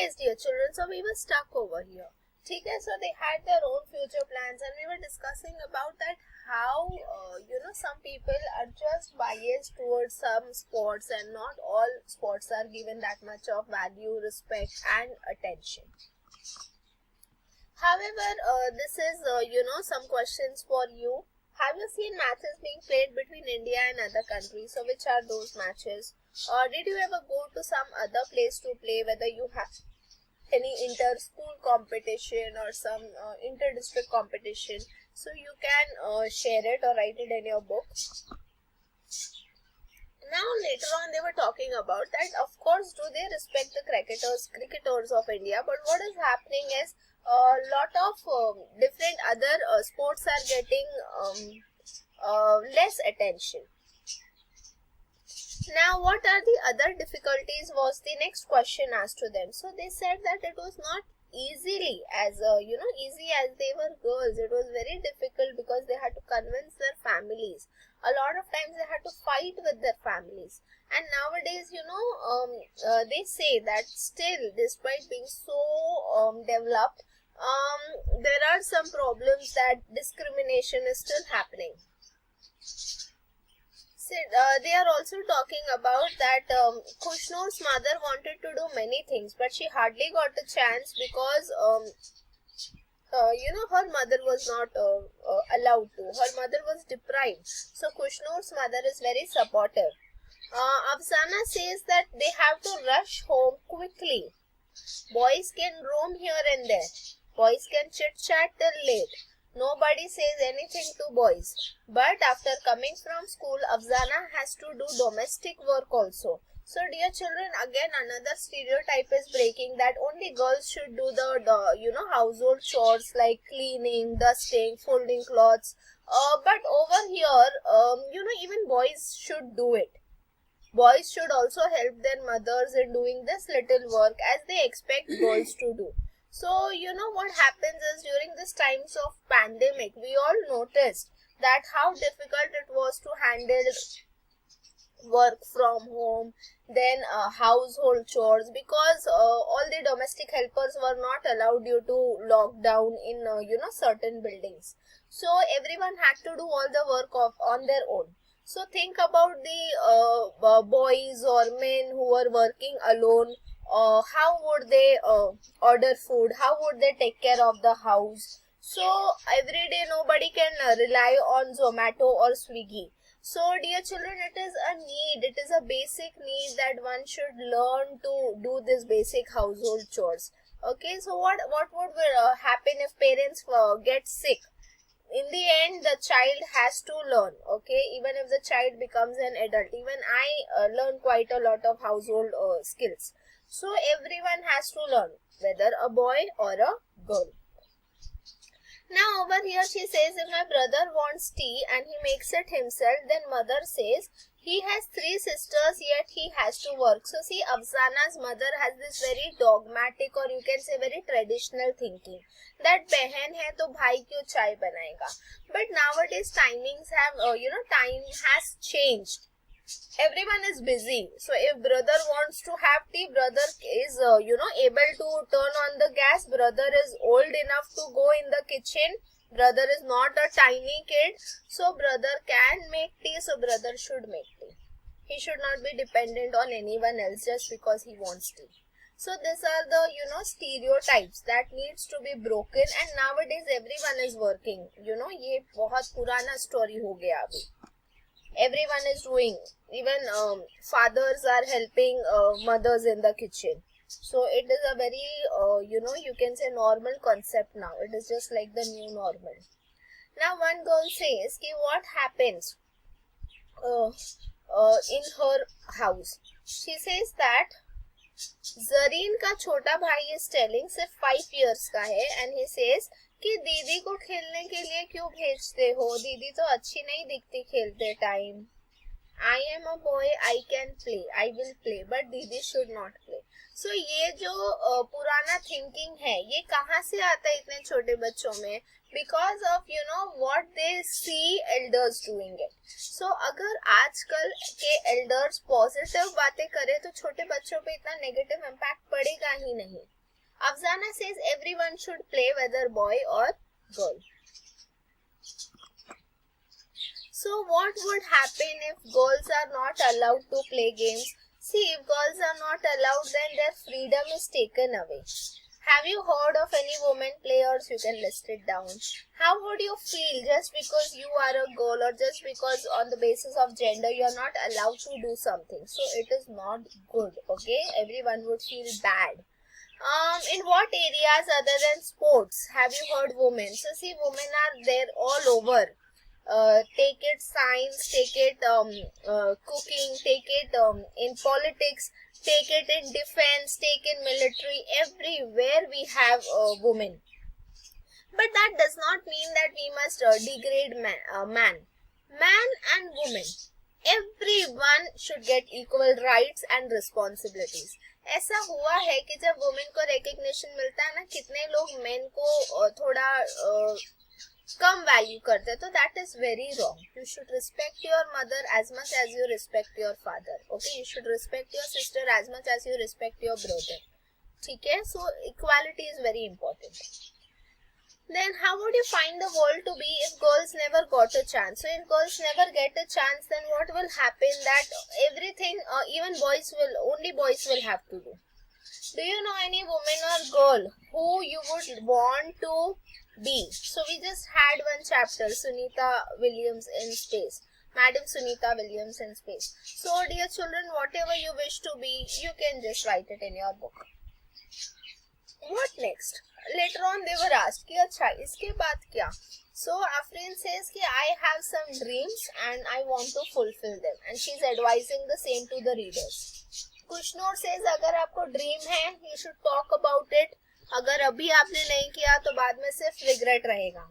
Yes, dear children, so we were stuck over here. ठीक है, so they had their own future plans and we were discussing about that how some people are just biased towards some sports and not all sports are given that much of value, respect and attention. However, this is some questions for you. Have you seen matches being played between India and other countries? So which are those matches? Did you ever go to some other place to play, whether you have any inter-school competition or some inter-district competition? So you can share it or write it in your book. Now later on they were talking about that, of course, do they respect the cricketers of India, but what is happening is a lot of different other sports are getting less attention. Now what are the other difficulties was the next question asked to them. So they said that it was not easy as they were girls. It was very difficult because they had to convince their families. A lot of times they had to fight with their families. And nowadays, they say that still, despite being so developed, there are some problems that discrimination is still happening. So, they are also talking about that Khushnoor's mother wanted to do many things, but she hardly got a chance because her mother was not allowed to. Her mother was deprived. So Khushnoor's mother is very supportive. Afsana says that they have to rush home quickly. Boys can roam here and there. Boys can chit-chat till late. Nobody says anything to boys. But after coming from school, Afsana has to do domestic work also. So dear children, again another stereotype is breaking that only girls should do the household chores like cleaning, dusting, folding clothes. But over here, even boys should do it. Boys should also help their mothers in doing this little work as they expect girls to do. So, what happens is during this times of pandemic, we all noticed that how difficult it was to handle work from home, then household chores, because all the domestic helpers were not allowed due to lockdown in certain buildings. So everyone had to do all the work on their own. So think about the boys or men who were working alone. How would they order food? How would they take care of the house? So every day nobody can rely on Zomato or Swiggy. So dear children, it is a need, it is a basic need that one should learn to do this basic household chores. Okay, so what would happen if parents get sick? In the end, the child has to learn, okay, even if the child becomes an adult. Even I learn quite a lot of household skills. So everyone has to learn, whether a boy or a girl. Now over here she says, if my brother wants tea and he makes it himself, then mother says he has 3 sisters yet he has to work. So see, Afsana's mother has this very dogmatic or you can say very traditional thinking that बहन है तो भाई क्यों चाय बनाएगा. But nowadays timings have time has changed. Everyone is busy. So if brother wants to have tea, brother is able to turn on the gas. Brother is old enough to go in the kitchen. Brother is not a tiny kid, so brother can make tea. So brother should make tea. He should not be dependent on anyone else just because he wants tea. So these are the stereotypes that needs to be broken. And nowadays everyone is working. ये बहुत पुराना story हो गया अभी. Everyone is doing, even fathers are helping mothers in the kitchen. So it is a very you can say normal concept now. It is just like the new normal. Now one girl says ki what happens in her house. She says that Zareen का छोटा भाई is telling सिर्फ 5 years का है and he says कि दीदी को खेलने के लिए क्यों भेजते हो, दीदी तो अच्छी नहीं दिखती खेलते time. I am a boy, I can play, I will play, but दीदी should not play. So ये जो पुराना thinking है, ये कहाँ से आता है इतने छोटे बच्चों में? Because of what they see elders doing it. So अगर आजकल के elders positive बातें करें तो छोटे बच्चों पे इतना negative impact पड़ेगा ही नहीं. Afzana says everyone should play, whether boy or girl. So what would happen if girls are not allowed to play games? See, if girls are not allowed, then their freedom is taken away. Have you heard of any women players? You can list it down. How would you feel just because you are a girl, or just because on the basis of gender you are not allowed to do something? So it is not good, okay? Everyone would feel bad. In what areas other than sports have you heard women? So see, women are there all over. Take it science, take it cooking, take it in politics, take it in defense, take in military. Everywhere we have women. But that does not mean that we must degrade man. Man and woman, everyone should get equal rights and responsibilities. ऐसा हुआ है कि जब women को recognition मिलता है ना, कितने लोग मेन को थोड़ा कम वैल्यू करते हैं, तो that is very wrong. You should respect your mother as much as you respect your father. Okay, you should respect your sister as much as you respect your brother. ठीक है, so equality is very important. Then how would you find the world to be if girls never got a chance? So if girls never get a chance, then what will happen? That everything, even only boys will have to do. Do you know any woman or girl who you would want to be? So we just had one chapter, Sunita Williams in space. Madam Sunita Williams in space. So dear children, whatever you wish to be, you can just write it in your book. What next? Later on they were asked कि अच्छा इसके बाद क्या? So Afrin says कि I have some dreams and I want to fulfill them, and she is advising the same to the readers. Kushnor says अगर आपको dream है, you should talk about it. अगर अभी आपने नहीं किया तो बाद में सिर्फ रिग्रेट रहेगा.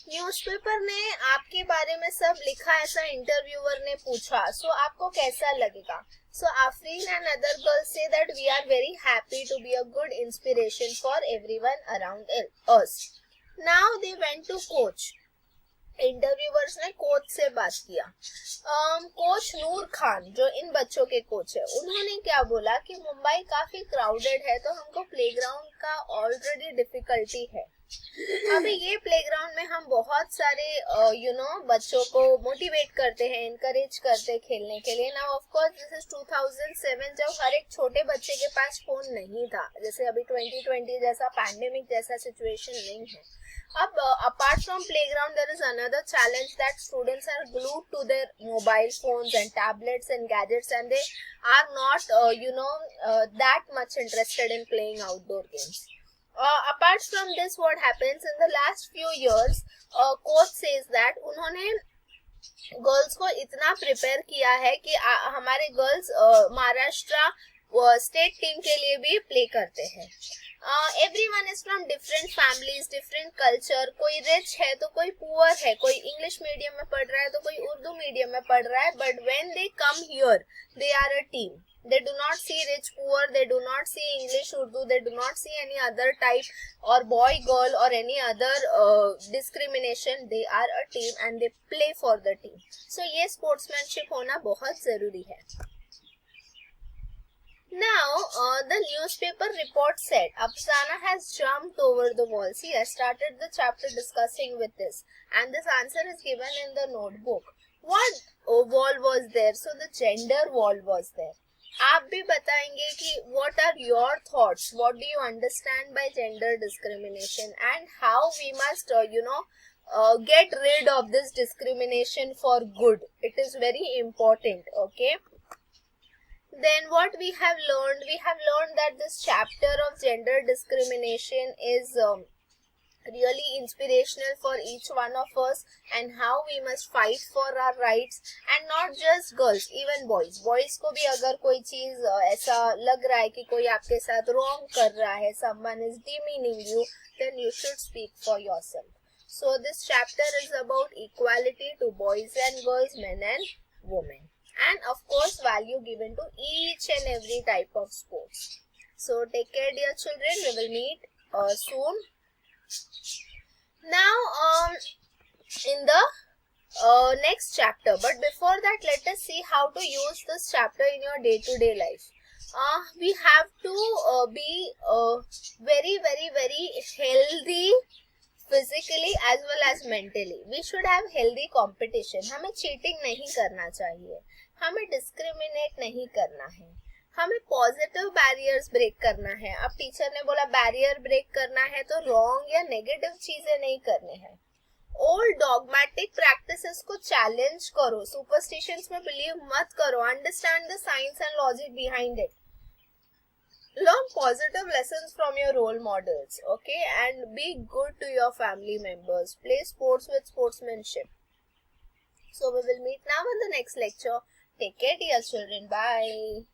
न्यूज़पेपर ने आपके बारे में सब लिखा, ऐसा इंटरव्यूअर ने पूछा. सो आपको कैसा लगेगा? So Afreen and other girls say that we are very happy to be a good inspiration for everyone around us. Now they went to coach. Interviewers ने कोच से बात किया. कोच नूर खान जो इन बच्चों के कोच है, उन्होंने क्या बोला कि मुंबई काफी क्राउडेड है, तो हमको प्लेग्राउंड का ऑलरेडी डिफिकल्टी है. अभी ये प्लेग्राउंड में हम बहुत सारे बच्चों को मोटिवेट करते हैं, इनकरेज करते हैं खेलने के लिए. Now of course this is 2007, जब हर एक छोटे बच्चे के पास फोन नहीं था, जैसे अभी 2020 जैसा पैंडेमिक जैसा सिचुएशन नहीं है. अब apart from playground, there is another challenge that students are glued to their mobile phones and tablets and gadgets, and they are not that much interested in playing outdoor games. Apart from this, what happens in the last few years, coach says that उन्होंने girls को इतना prepare किया है कि हमारे girls Maharashtra state team के लिए भी प्ले करते हैं. Everyone is from different families, different culture. कोई rich है तो कोई poor है, कोई English medium में पढ़ रहा है तो कोई उर्दू medium में पढ़ रहा है. But when they come here, they are a team. They do not see rich, poor. They do not see English, Urdu. They do not see any other type or boy, girl or any other discrimination. They are a team and they play for the team. So ये sportsmanship होना बहुत जरूरी है. Now, the newspaper report said Afsana has jumped over the wall. See, I started the chapter discussing with this, and this answer is given in the notebook. What wall was there? So the gender wall was there. आप भी बताएंगे कि what are your thoughts? What do you understand by gender discrimination, and how we must, get rid of this discrimination for good? It is very important. Okay. Then what we have learned that this chapter of gender discrimination is really inspirational for each one of us, and how we must fight for our rights. And not just girls, even boys को भी अगर कोई चीज ऐसा लग रहा है कि कोई आपके साथ wrong कर रहा है, someone is demeaning you, then you should speak for yourself. So this chapter is about equality to boys and girls, men and women. And of course value given to each and every type of sports. So take care dear children, we will meet soon. Now in the next chapter, but before that let us see how to use this chapter in your day-to-day life. We have to be very, very, very healthy physically as well as mentally. We should have healthy competition. हमें cheating नहीं करना चाहिए, हमें discriminate नहीं करना है, हमें positive barriers break करना है. अब टीचर ने बोला बैरियर ब्रेक करना है तो रॉन्ग या नेगेटिव चीजें नहीं करने हैं. ओल्ड डॉगमेटिक प्रैक्टिसेस को चैलेंज करो, सुपरस्टिशंस में बिलीव मत करो, understand the science and logic behind it. Learn positive lessons from your role models, okay, and be good to your family members. Play sports with sportsmanship. So we will meet now in the next lecture. Take care, dear children. Bye.